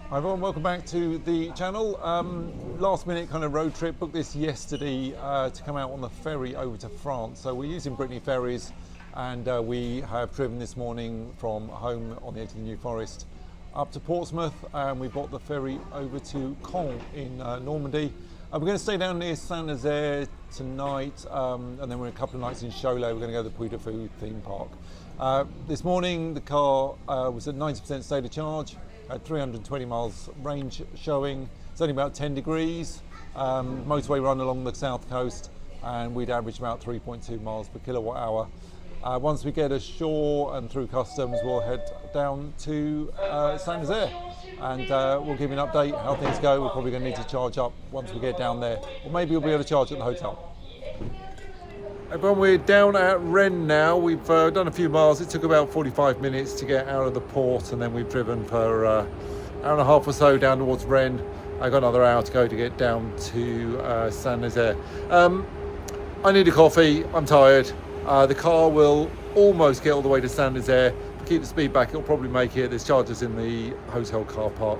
Hi everyone, welcome back to the channel. Last minute kind of road trip, booked this yesterday to come out on the ferry over to France. So we're using Brittany ferries and we have driven this morning from home on the edge of the New Forest up to Portsmouth, and we bought the ferry over to Caen in Normandy. We're going to stay down near Saint-Nazaire tonight, and then we're a couple of nights in Cholet. We're going to go to the Puy du Fou theme park. This morning the car was at 90% state of charge. At 320 miles range showing. It's only about 10 degrees. Motorway run along the south coast, and we'd average about 3.2 miles per kilowatt hour. Once we get ashore and through customs, we'll head down to Saint-Nazaire, and we'll give you an update how things go. We're probably going to need to charge up once we get down there, or maybe we'll be able to charge at the hotel. Everyone, we're down at Rennes now. We've done a few miles. It took about 45 minutes to get out of the port, and then we've driven for hour and a half or so down towards Rennes. I got another hour to go to get down to Saint-Nazaire. I need a coffee. I'm tired. The car will almost get all the way to Saint-Nazaire. Keep the speed back, it'll probably make it. There's chargers in the hotel car park,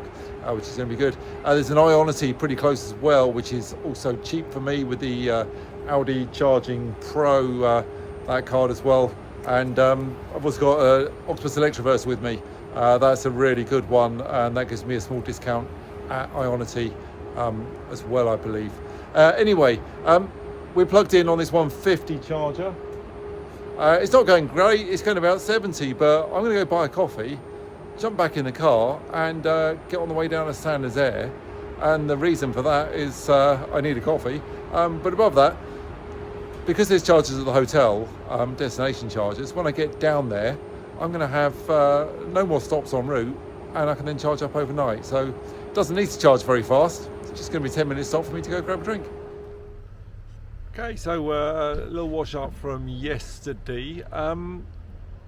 which is going to be good. There's an Ionity pretty close as well, which is also cheap for me with the Audi Charging Pro, that card as well. And I've also got an Octopus Electroverse with me. That's a really good one, and that gives me a small discount at Ionity as well, I believe. Anyway, we're plugged in on this 150 charger. It's not going great, it's going about 70, but I'm going to go buy a coffee, jump back in the car and get on the way down to Saint-Nazaire. And the reason for that is I need a coffee, but above that, because there's charges at the hotel, destination charges, when I get down there, I'm going to have no more stops en route, and I can then charge up overnight. So it doesn't need to charge very fast, it's just going to be 10-minute stop for me to go grab a drink. Okay, so a little wash up from yesterday.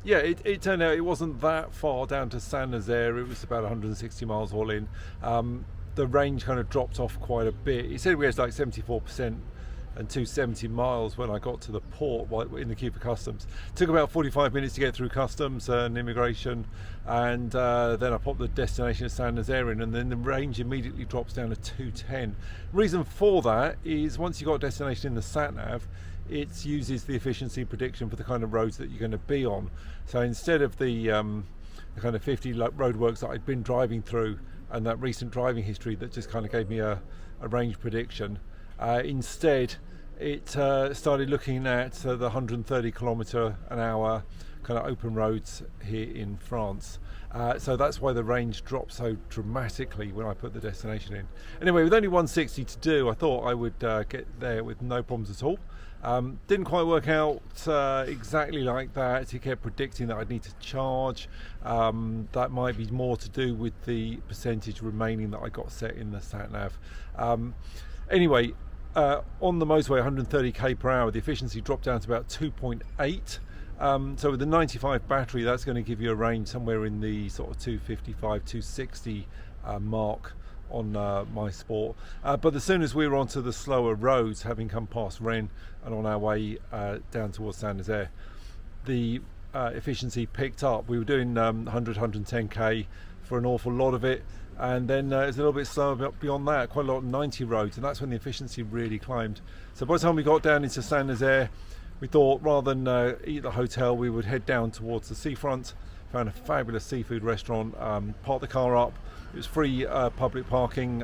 Yeah, it turned out it wasn't that far down to Saint-Nazaire. It was about 160 miles all in. The range kind of dropped off quite a bit. He said we had like 74% and 270 miles when I got to the port in the queue for customs. It took about 45 minutes to get through customs and immigration, and then I popped the destination of Saint-Nazaire in, and then the range immediately drops down to 210. Reason for that is once you've got a destination in the sat-nav, it uses the efficiency prediction for the kind of roads that you're going to be on. So instead of the kind of 50 roadworks that I'd been driving through and that recent driving history that just kind of gave me a range prediction, instead it started looking at the 130 kilometre an hour kind of open roads here in France. So that's why the range dropped so dramatically when I put the destination in. Anyway, with only 160 to do, I thought I would get there with no problems at all. Didn't quite work out exactly like that. It kept predicting that I'd need to charge. That might be more to do with the percentage remaining that I got set in the sat-nav. Anyway, on the motorway, 130k per hour, the efficiency dropped down to about 2.8. So with the 95 battery, that's going to give you a range somewhere in the sort of 255, 260 mark on my Sport. But as soon as we were onto the slower roads, having come past Rennes and on our way down towards Saint-Nazaire, the efficiency picked up. We were doing 100, 110k for an awful lot of it, and then it was a little bit slower beyond that, quite a lot of 90 roads, and that's when the efficiency really climbed. So by the time we got down into Saint-Nazaire, we thought rather than eat at the hotel, we would head down towards the seafront. Found a fabulous seafood restaurant, parked the car up. It was free public parking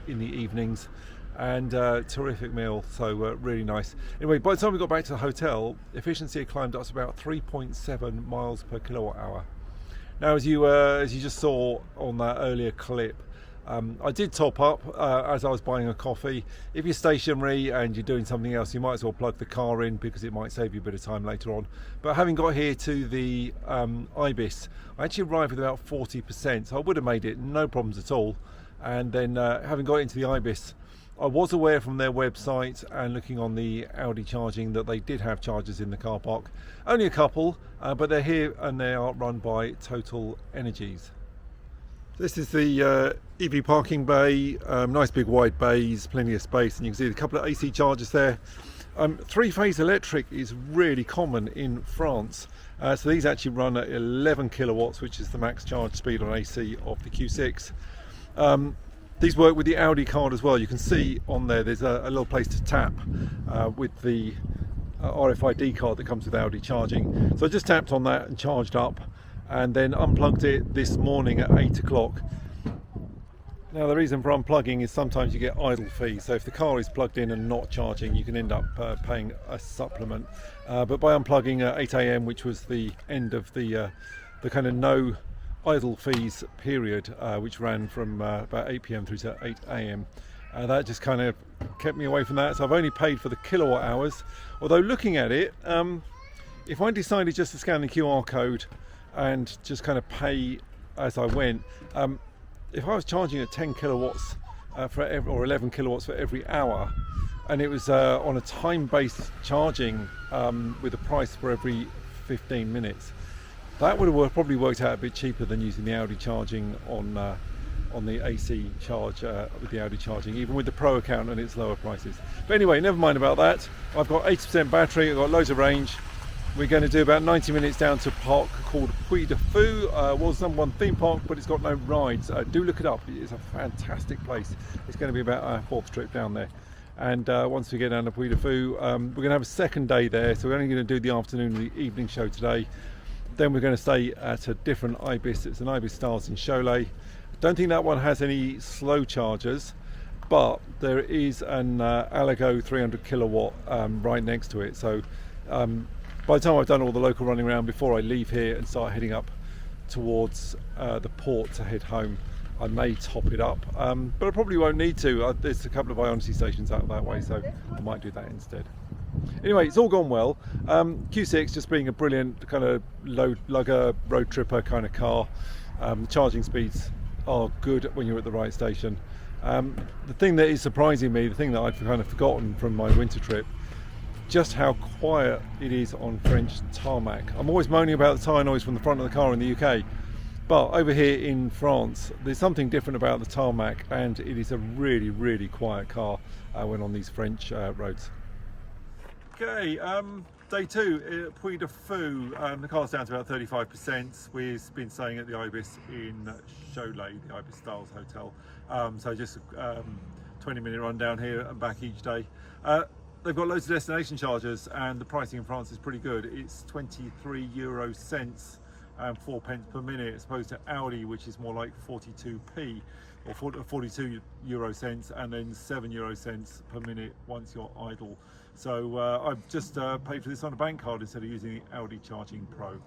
in the evenings, and terrific meal, so really nice. Anyway, by the time we got back to the hotel, efficiency had climbed up to about 3.7 miles per kilowatt hour. Now, as you just saw on that earlier clip, I did top up as I was buying a coffee. If you're stationary and you're doing something else, you might as well plug the car in because it might save you a bit of time later on. But having got here to the Ibis, I actually arrived with about 40%, so I would have made it no problems at all. And then having got into the Ibis, I was aware from their website and looking on the Audi charging that they did have chargers in the car park. Only a couple, but they're here and they are run by Total Energies. This is the EV parking bay, nice big wide bays, plenty of space, and you can see a couple of AC chargers there. Three-phase electric is really common in France. So these actually run at 11 kilowatts, which is the max charge speed on AC of the Q6. These work with the Audi card as well. You can see on there's a little place to tap with the RFID card that comes with Audi charging. So I just tapped on that and charged up, and then unplugged it this morning at 8 o'clock. Now the reason for unplugging is sometimes you get idle fees, so if the car is plugged in and not charging, you can end up paying a supplement. But by unplugging at 8 AM, which was the end of the kind of no idle fees period, which ran from about 8 PM through to 8 AM, that just kind of kept me away from that. So I've only paid for the kilowatt hours, although looking at it, if I decided just to scan the QR code and just kind of pay as I went, if I was charging at 10 kilowatts or 11 kilowatts for every hour, and it was on a time-based charging with a price for every 15 minutes, that would have probably worked out a bit cheaper than using the Audi charging on the AC charge with the Audi charging, even with the Pro account and its lower prices. But anyway, never mind about that. I've got 80% battery, I've got loads of range. We're going to do about 90 minutes down to a park called Puy du Fou. Was number one theme park, but it's got no rides. Do look it up. It's a fantastic place. It's going to be about our fourth trip down there. And once we get down to Puy du Fou, we're going to have a second day there. So we're only going to do the afternoon and the evening show today. Then we're going to stay at a different Ibis. It's an Ibis Styles in Cholet. Don't think that one has any slow chargers, but there is an Allego 300 kilowatt right next to it. So by the time I've done all the local running around before I leave here and start heading up towards the port to head home, I may top it up, but I probably won't need to. There's a couple of Ionity stations out that way, so I might do that instead. Anyway, it's all gone well. Q6 just being a brilliant kind of lugger road tripper kind of car. The charging speeds are good when you're at the right station. The thing that is surprising me, the thing that I'd kind of forgotten from my winter trip, just how quiet it is on French tarmac. I'm always moaning about the tyre noise from the front of the car in the UK, but over here in France there's something different about the tarmac, and it is a really, really quiet car when on these French roads. Okay, day two at Puy du Fou. The car's down to about 35%. We've been staying at the Ibis in Cholet, the Ibis Styles Hotel. So just 20-minute run down here and back each day. They've got loads of destination charges, and the pricing in France is pretty good. It's 23 euro cents and 4 pence per minute, as opposed to Audi, which is more like 42p or 42 euro cents, and then 7 euro cents per minute once you're idle. So I've just paid for this on a bank card instead of using the Audi Charging Pro.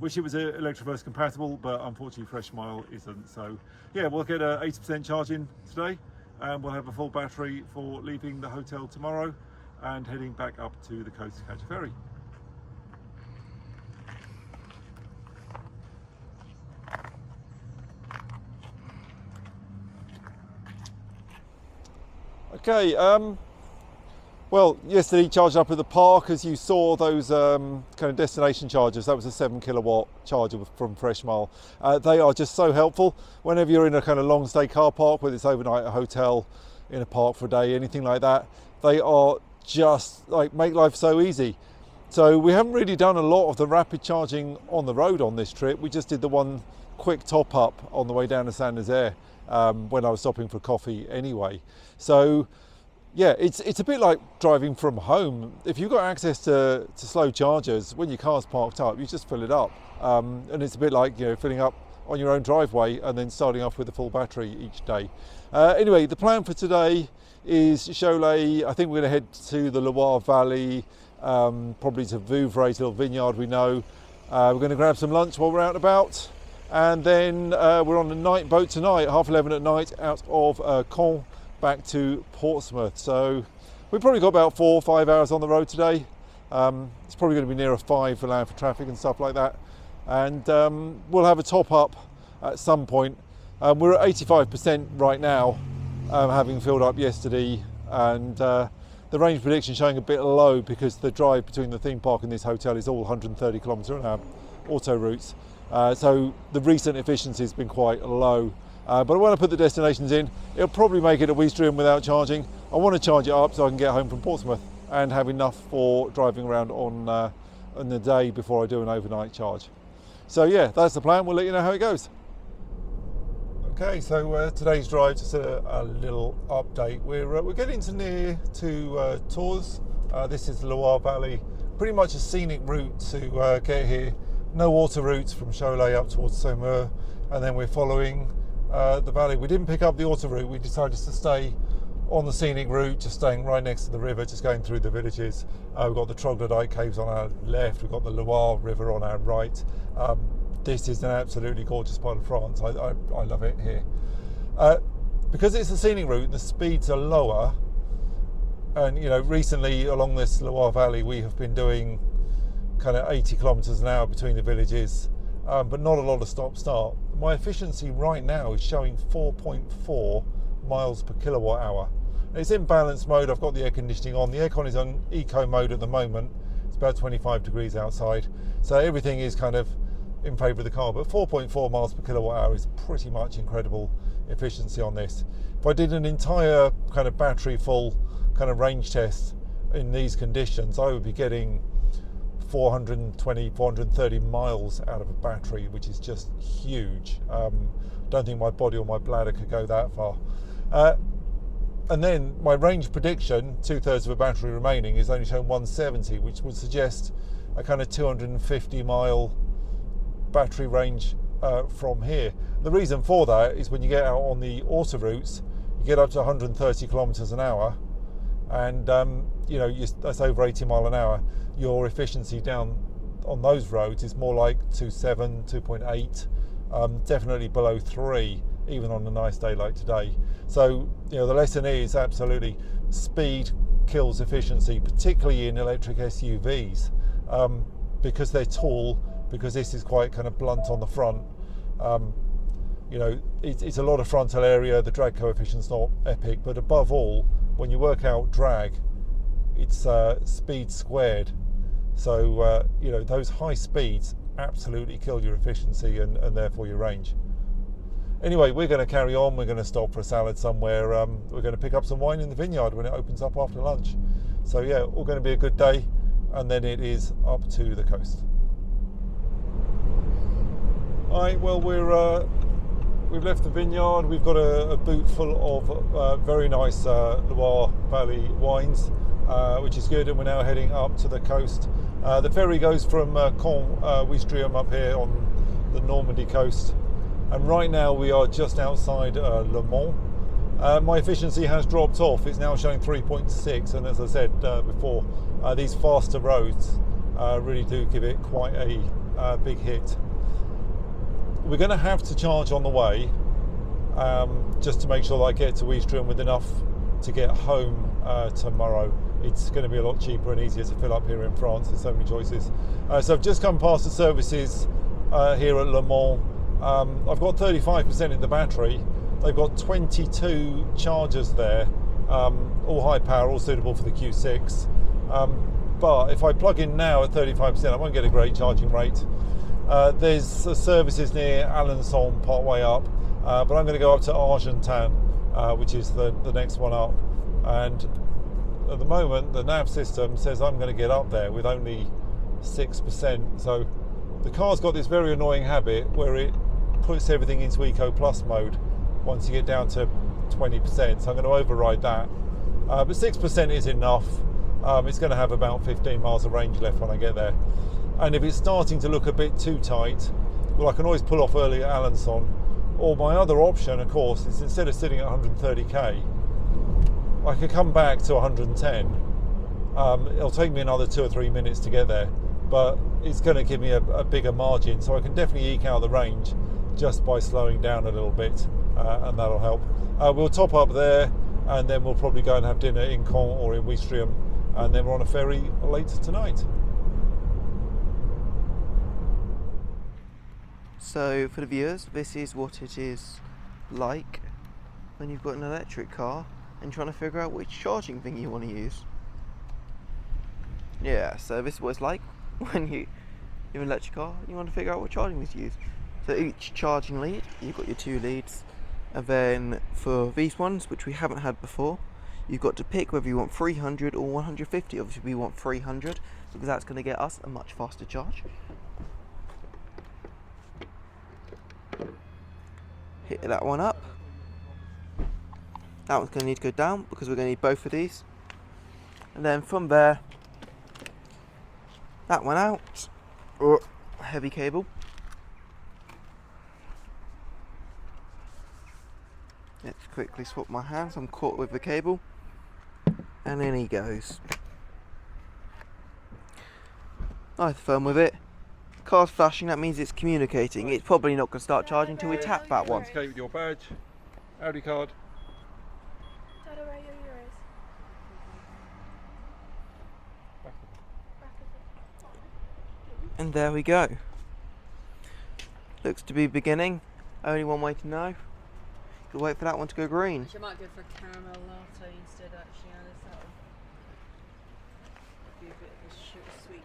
Wish it was Electroverse compatible, but unfortunately Fresh Mile isn't. So yeah, we'll get 80% charging today, and we'll have a full battery for leaving the hotel tomorrow and heading back up to the coast to catch a ferry. Okay, well, yesterday charged up at the park. As you saw, those kind of destination chargers, that was a 7 kilowatt charger from Fresh Mile. They are just so helpful whenever you're in a kind of long stay car park, whether it's overnight at a hotel, in a park for a day, anything like that. They are just like make life so easy. So we haven't really done a lot of the rapid charging on the road on this trip. We just did the one quick top up on the way down to Saint-Nazaire when I was stopping for coffee anyway. So yeah, it's a bit like driving from home. If you've got access to slow chargers, when your car's parked up, you just fill it up. And it's a bit like, you know, filling up on your own driveway and then starting off with a full battery each day. Anyway, the plan for today is Cholet. I think we're going to head to the Loire Valley, probably to Vouvray, to a vineyard we know. We're going to grab some lunch while we're out and about. And then we're on a night boat tonight, 11:30 at night, out of Caen, back to Portsmouth. So we've probably got about 4 or 5 hours on the road today. It's probably going to be nearer 5 for land for traffic and stuff like that. And we'll have a top up at some point. We're at 85% right now, having filled up yesterday, and the range prediction showing a bit low because the drive between the theme park and this hotel is all 130 km/h auto routes. So the recent efficiency has been quite low. But when I put the destinations in, it'll probably make it a Ouistreham without charging. I want to charge it up so I can get home from Portsmouth. and have enough for driving around on the day before I do an overnight charge. So yeah, that's the plan. We'll let you know how it goes. Okay, so today's drive, just a little update. We're getting near to Tours. This is the Loire Valley, pretty much a scenic route to get here. No water routes from Cholet up towards Saumur, and then we're following the valley. We didn't pick up the auto route. We decided to stay on the scenic route, just staying right next to the river, just going through the villages. We've got the Troglodyte Caves on our left. We've got the Loire River on our right. This is an absolutely gorgeous part of France. I love it here. Because it's a scenic route and the speeds are lower, and you know, recently along this Loire Valley we have been doing kind of 80 kilometers an hour between the villages, but not a lot of stop-start. My efficiency right now is showing 4.4 miles per kilowatt hour. It's in balance mode. I've got the air conditioning on. The aircon is on eco mode at the moment. It's about 25 degrees outside, so everything is kind of in favour of the car, but 4.4 miles per kilowatt hour is pretty much incredible efficiency on this. If I did an entire kind of battery full kind of range test in these conditions, I would be getting 420, 430 miles out of a battery, which is just huge. Don't think my body or my bladder could go that far. And then my range prediction, 2/3 of a battery remaining, is only showing 170, which would suggest a kind of 250 mile battery range from here. The reason for that is when you get out on the auto routes, you get up to 130 kilometers an hour, and you know, that's over 80 mile an hour. Your efficiency down on those roads is more like 2.7, 2.8, definitely below 3, even on a nice day like today. So you know, the lesson is absolutely speed kills efficiency, particularly in electric SUVs, because they're tall, because this is quite kind of blunt on the front. You know, it's a lot of frontal area. The drag coefficient's not epic, but above all, when you work out drag, it's speed squared. So you know, those high speeds absolutely kill your efficiency and therefore your range. Anyway, we're going to carry on. We're going to stop for a salad somewhere. We're going to pick up some wine in the vineyard when it opens up after lunch. So yeah, all going to be a good day, and then it is up to the coast. Alright, well, we've left the vineyard. We've got a boot full of very nice Loire Valley wines, which is good, and we're now heading up to the coast. The ferry goes from Caen, Ouistreham up here on the Normandy coast, and right now we are just outside Le Mans. My efficiency has dropped off. It's now showing 3.6, and as I said before, these faster roads really do give it quite a big hit. We're going to have to charge on the way, just to make sure that I get to Ouistreham with enough to get home tomorrow. It's going to be a lot cheaper and easier to fill up here in France. There's so many choices. So I've just come past the services here at Le Mans. I've got 35% in the battery. They've got 22 chargers there, all high power, all suitable for the Q6. But if I plug in now at 35%, I won't get a great charging rate. There's services near Alençon part way up, but I'm going to go up to Argentan, which is the next one up, and at the moment the nav system says I'm going to get up there with only 6%. So the car's got this very annoying habit where it puts everything into Eco Plus mode once you get down to 20%, so I'm going to override that, but 6% is enough. It's going to have about 15 miles of range left when I get there. And if it's starting to look a bit too tight, well, I can always pull off early at Alençon. Or my other option, of course, is instead of sitting at 130k, I could come back to 110. It'll take me another 2 or 3 minutes to get there, but it's going to give me a bigger margin, so I can definitely eke out the range just by slowing down a little bit, and that'll help. We'll top up there, and then we'll probably go and have dinner in Caen or in Ouistreham, and then we're on a ferry later tonight. So for the viewers, this is what it is like when you've got an electric car and trying to figure out which charging thing you want to use. Yeah, so this is what it's like when you have an electric car and you want to figure out what charging thing to use. So each charging lead, you've got your 2 leads, and then for these ones, which we haven't had before, You've got to pick whether you want 300 or 150. Obviously we want 300 because that's going to get us a much faster charge. Hit that one up. That one's going to need to go down because we're going to need both of these. And then from there, that one out. Oh, heavy cable. Let's quickly swap my hands. I'm caught with the cable. And in he goes. Nice fun with it. Car's flashing, that means it's communicating. It's probably not going to start charging until we tap that one. Okay, with your badge, Audi card. And there we go. Looks to be beginning. Only one way to know. You'll wait for that one to go green. I might go for a caramel latte instead, actually, Alice. That'll be a bit of a sugar sweet.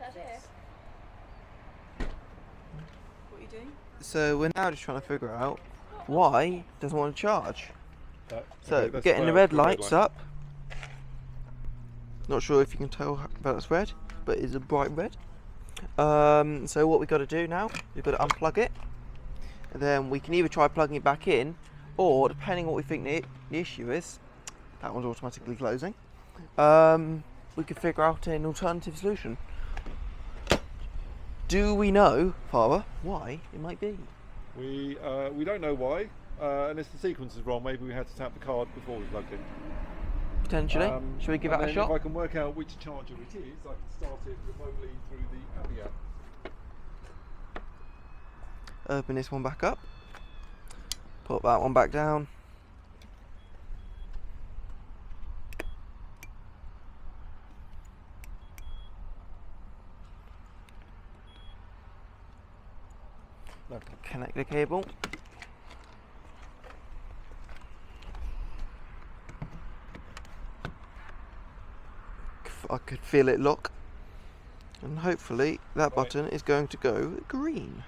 What are you doing? So we're now just trying to figure out why it doesn't want to charge. So we're getting the red lights up. Not sure if you can tell that it's red, but it's a bright red. So what we've got to do now, we've got to unplug it, and then we can either try plugging it back in, or depending on what we think the issue is, that one's automatically closing, we could figure out an alternative solution. Do we know, Father, why it might be? We don't know why, unless the sequence is wrong. Maybe we had to tap the card before we plugged in. Potentially. Should we give that a shot? If I can work out which charger it is, I can start it remotely through the Audi app. Open this one back up. Put that one back down. No. Connect the cable. I could feel it lock, and hopefully that button is going to go green.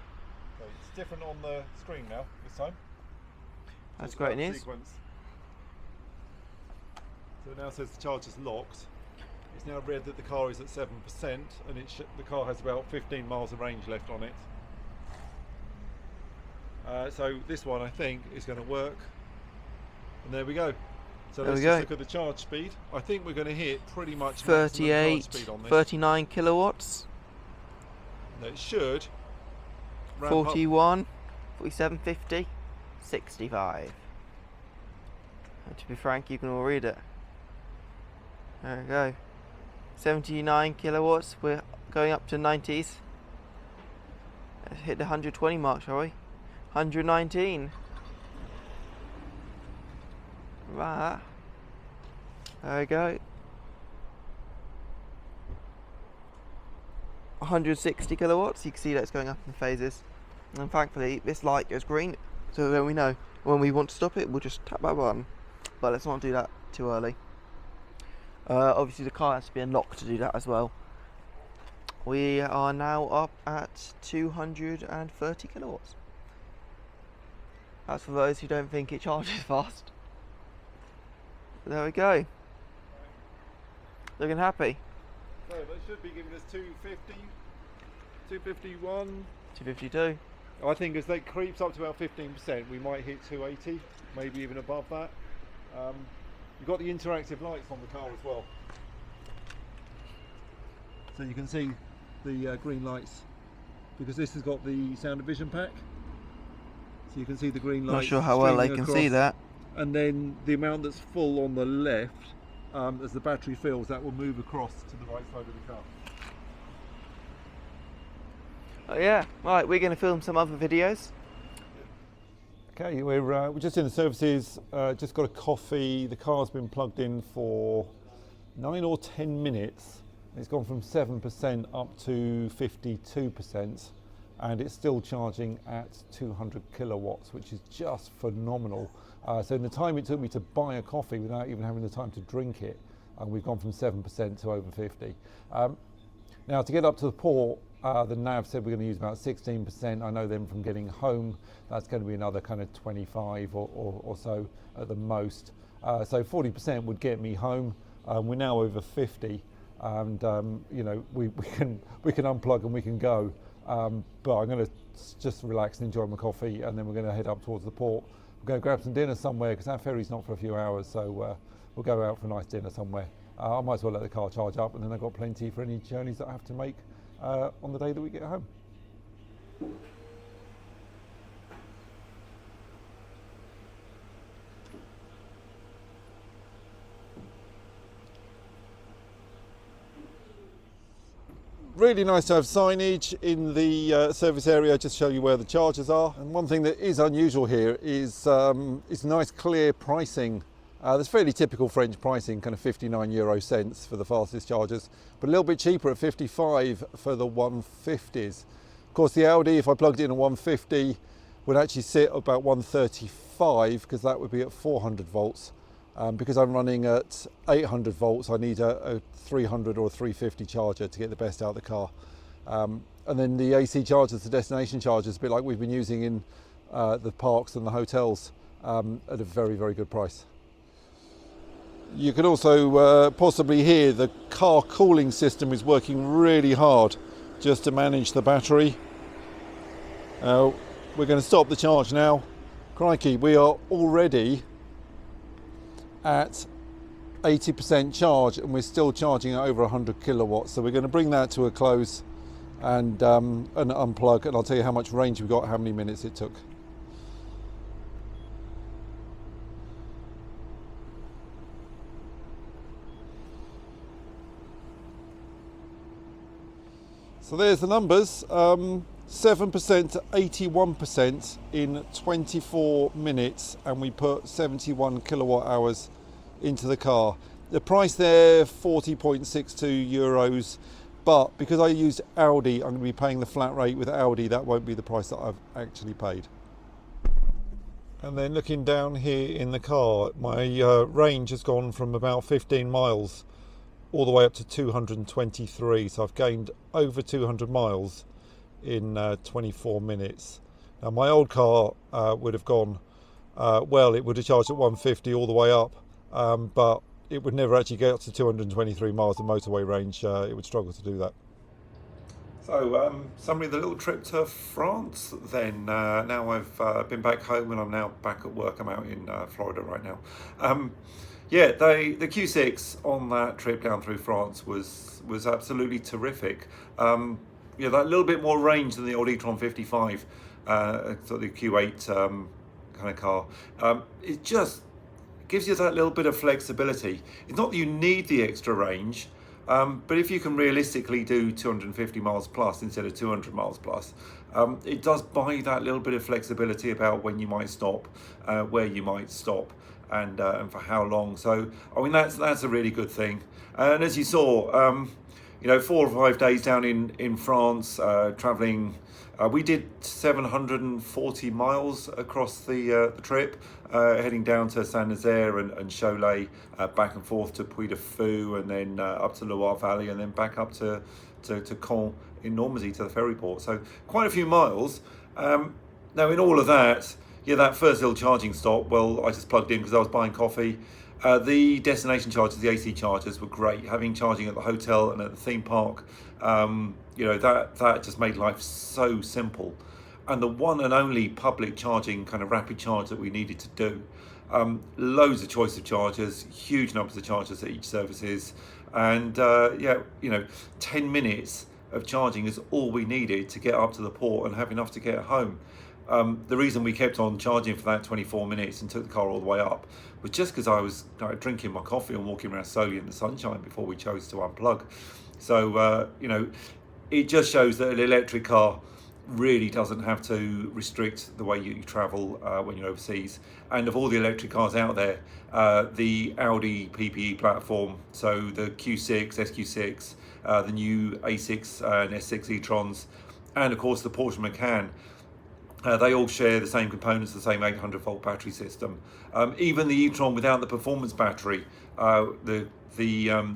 So it's different on the screen now this time. That's great news. Sequence. So it now says the charge is locked. It's now read that the car is at 7%, and the car has about 15 miles of range left on it. So this one, I think, is going to work. And there we go. So let's just look at the charge speed. I think we're going to hit pretty much 38, speed on this. 39 kilowatts. No, it should. 41, 47, 50, 65. And to be frank, you can all read it. There we go. 79 kilowatts. We're going up to 90s. Let's hit the 120 mark, shall we? 119. Right. There we go. 160 kilowatts. You can see that it's going up in phases. And thankfully, this light goes green, so then we know when we want to stop it, we'll just tap that button. But let's not do that too early. Obviously, the car has to be unlocked to do that as well. We are now up at 230 kilowatts. That's for those who don't think it charges fast. There we go. Looking happy. So that should be giving us 250, 251. 252. I think as that creeps up to about 15%, we might hit 280, maybe even above that. You've got the interactive lights on the car as well. So you can see the green lights, because this has got the sound and vision pack. So you can see the green lights. Not sure how well they can see that. And then the amount that's full on the left, as the battery fills, that will move across to the right side of the car. Oh yeah, right, we're going to film some other videos. Okay, we're just in the services, just got a coffee. The car's been plugged in for 9 or 10 minutes. It's gone from 7% up to 52%, and it's still charging at 200 kilowatts, which is just phenomenal. So in the time it took me to buy a coffee without even having the time to drink it, we've gone from 7% to over 50. Now to get up to the port, The nav said we're going to use about 16%. I know then from getting home, that's going to be another kind of 25 or so at the most. So 40% would get me home. We're now over 50, and you know, we can unplug and we can go. But I'm going to just relax and enjoy my coffee, and then we're going to head up towards the port. We're going to grab some dinner somewhere because our ferry's not for a few hours, so we'll go out for a nice dinner somewhere. I might as well let the car charge up, and then I've got plenty for any journeys that I have to make on the day that we get home. Really nice to have signage in the service area, just show you where the chargers are. And one thing that is unusual here is nice clear pricing. There's fairly typical French pricing, kind of 59 euro cents for the fastest chargers, but a little bit cheaper at 55 for the 150s. Of course, the Audi, if I plugged in a 150, would actually sit about 135 because that would be at 400 volts. Because I'm running at 800 volts, I need a 300 or a 350 charger to get the best out of the car. And then the AC chargers, the destination chargers, a bit like we've been using in the parks and the hotels, at a very, very good price. You can also possibly hear the car cooling system is working really hard just to manage the battery. We're going to stop the charge now. Crikey, we are already at 80% charge and we're still charging at over 100 kilowatts. So we're going to bring that to a close and unplug, and I'll tell you how much range we got, how many minutes it took. So there's the numbers, 7% to 81% in 24 minutes, and we put 71 kilowatt hours into the car. The price there, 40.62 euros, but because I used Audi, I'm going to be paying the flat rate with Audi. That won't be the price that I've actually paid. And then looking down here in the car, my range has gone from about 15 miles all the way up to 223, so I've gained over 200 miles in 24 minutes. Now my old car would have gone, well, it would have charged at 150 all the way up, but it would never actually get up to 223 miles of motorway range. It would struggle to do that. So summary of the little trip to France then. Now I've been back home and I'm now back at work. I'm out in Florida right now. Yeah, the Q6 on that trip down through France was absolutely terrific. Yeah, that little bit more range than the old e-tron 55, so the Q8 kind of car. It just gives you that little bit of flexibility. It's not that you need the extra range, but if you can realistically do 250 miles plus instead of 200 miles plus, it does buy that little bit of flexibility about when you might stop, where you might stop, and for how long. So I mean that's a really good thing. And as you saw, you know, 4 or 5 days down in France, traveling. We did 740 miles across the trip, heading down to Saint-Nazaire and Cholet, back and forth to Puy du Fou, and then up to Loire Valley, and then back up to Caen in Normandy to the ferry port. So quite a few miles. Now in all of that, yeah, that first little charging stop, well, I just plugged in because I was buying coffee. The destination chargers, the AC chargers, were great. Having charging at the hotel and at the theme park, you know, that just made life so simple. And the one and only public charging, kind of rapid charge that we needed to do. Loads of choice of chargers, huge numbers of chargers at each services, and yeah, you know, 10 minutes of charging is all we needed to get up to the port and have enough to get home. The reason we kept on charging for that 24 minutes and took the car all the way up was just because I was drinking my coffee and walking around slowly in the sunshine before we chose to unplug. So, you know, it just shows that an electric car really doesn't have to restrict the way you travel when you're overseas. And of all the electric cars out there, the Audi PPE platform, so the Q6, SQ6, the new A6 and S6 e-trons, and of course the Porsche Macan, They all share the same components, the same 800 volt battery system. Even the e-tron without the performance battery, the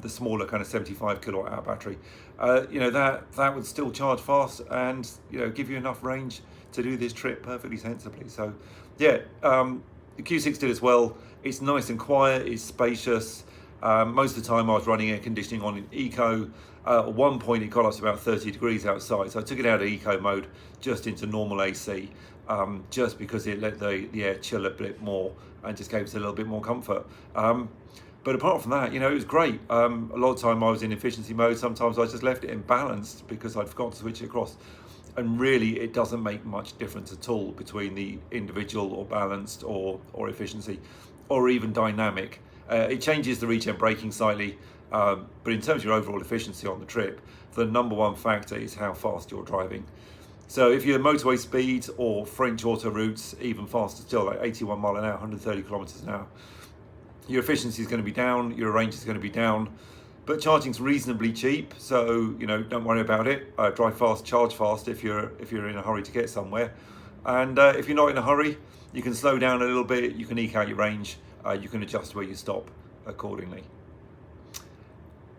smaller kind of 75 kilowatt hour battery, you know, that would still charge fast and, you know, give you enough range to do this trip perfectly sensibly. So yeah, the Q6 did as well. It's nice and quiet, it's spacious. Most of the time I was running air conditioning on in eco. At one point it got up to about 30 degrees outside, so I took it out of eco mode just into normal AC, just because it let the air chill a bit more and just gave us a little bit more comfort. But apart from that, you know, it was great. A lot of the time I was in efficiency mode. Sometimes I just left it in balanced because I'd forgotten to switch it across. And really, it doesn't make much difference at all between the individual or balanced or efficiency or even dynamic. It changes the regen braking slightly, but in terms of your overall efficiency on the trip, the number one factor is how fast you're driving. So if you're motorway speed or French auto routes, even faster still, like 81 mile an hour, 130 kilometers an hour, your efficiency is going to be down, your range is going to be down, but charging's reasonably cheap, so you know, don't worry about it. Drive fast, charge fast if you're in a hurry to get somewhere, and if you're not in a hurry, you can slow down a little bit, you can eke out your range, you can adjust where you stop accordingly.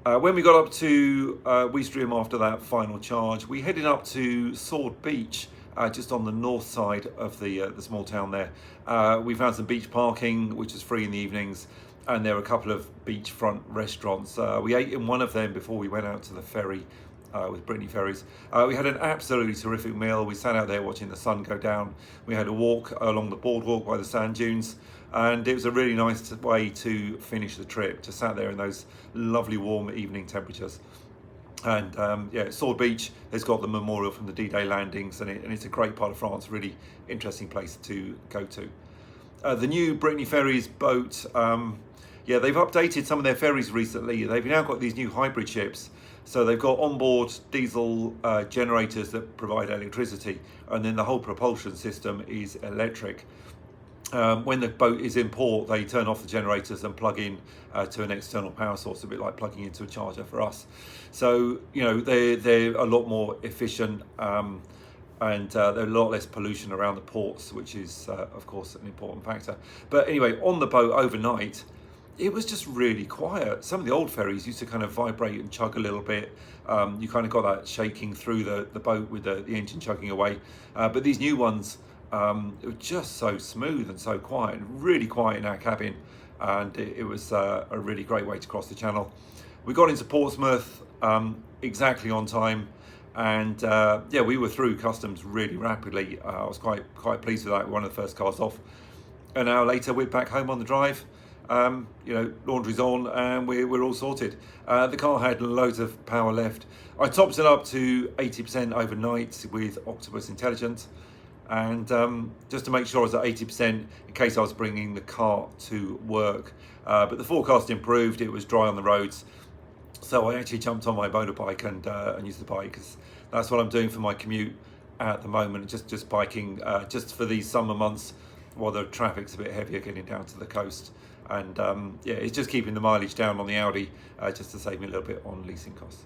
When we got up to Weestream after that final charge, we headed up to Sword Beach, just on the north side of the small town there. We found some beach parking, which is free in the evenings, and there were a couple of beachfront restaurants. We ate in one of them before we went out to the ferry with Brittany Ferries. We had an absolutely terrific meal. We sat out there watching the sun go down. We had a walk along the boardwalk by the sand dunes, and it was a really nice way to finish the trip, to sat there in those lovely warm evening temperatures. And yeah, Sword Beach has got the memorial from the D-Day landings, and it's a great part of France, really interesting place to go to. The new Brittany Ferries boat, yeah, they've updated some of their ferries recently. They've now got these new hybrid ships. So they've got onboard diesel generators that provide electricity, and then the whole propulsion system is electric. When the boat is in port, they turn off the generators and plug in to an external power source, a bit like plugging into a charger for us. So, you know, they're a lot more efficient, and there's a lot less pollution around the ports, which is, of course, an important factor. But anyway, on the boat overnight, it was just really quiet. Some of the old ferries used to kind of vibrate and chug a little bit. You kind of got that shaking through the boat with the engine chugging away. But these new ones, it was just so smooth and so quiet, really quiet in our cabin. And it was a really great way to cross the channel. We got into Portsmouth exactly on time. And yeah, we were through customs really rapidly. I was quite pleased with that. We were one of the first cars off. An hour later, we're back home on the drive. You know, laundry's on and we're all sorted. The car had loads of power left. I topped it up to 80% overnight with Octopus Intelligence, and just to make sure I was at 80% in case I was bringing the car to work. But the forecast improved, it was dry on the roads, so I actually jumped on my motorbike and used the bike, because that's what I'm doing for my commute at the moment, just biking just for these summer months while the traffic's a bit heavier getting down to the coast. And yeah, it's just keeping the mileage down on the Audi, just to save me a little bit on leasing costs.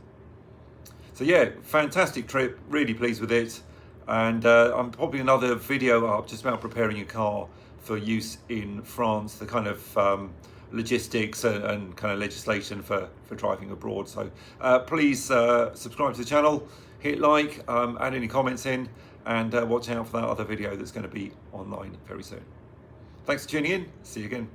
So yeah, fantastic trip, really pleased with it. And I'm probably another video up just about preparing your car for use in France, the kind of logistics and kind of legislation for driving abroad. So please subscribe to the channel, hit like, add any comments in, and watch out for that other video that's going to be online very soon. Thanks for tuning in. See you again.